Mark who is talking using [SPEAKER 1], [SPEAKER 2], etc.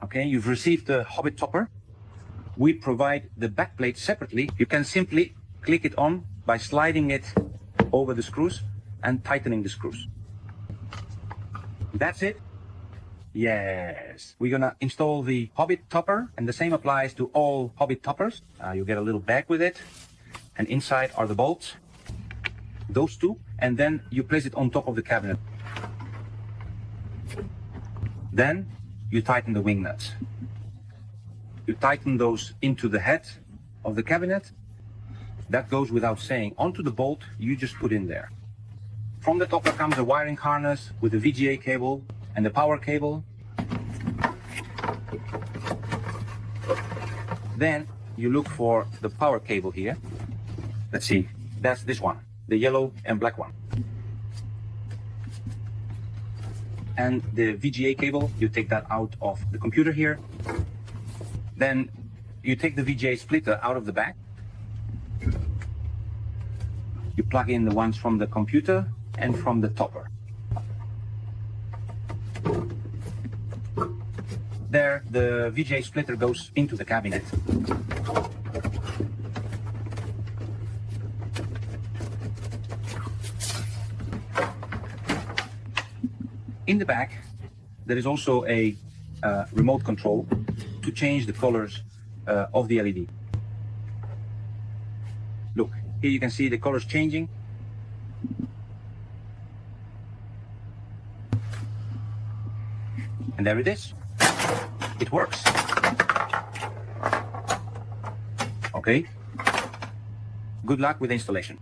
[SPEAKER 1] Okay, you've received the Hobbit Topper. We provide the backplate separately. You can simply click it on by sliding it over the screws and tightening the screws. That's it. Yes, we're gonna install the Hobbit Topper, and the same applies to all Hobbit Toppers. You get a little bag with it, and inside are the bolts, those two, and then you place it on top of the cabinet. Then you tighten the wing nuts. You tighten those into the head of the cabinet. That goes without saying. Onto the bolt you just put in there. From the topper comes a wiring harness with a VGA cable and the power cable. Then you look for the power cable here. Let's see, that's this one, the yellow and black one. And the VGA cable, you take that out of the computer here. Then you take the VGA splitter out of the back. You plug in the ones from the computer and from the topper. There, the VGA splitter goes into the cabinet. In the back, there is also a remote control to change the colors of the LED. Look, here you can see the colors changing. And there it is. It works. Okay. Good luck with the installation.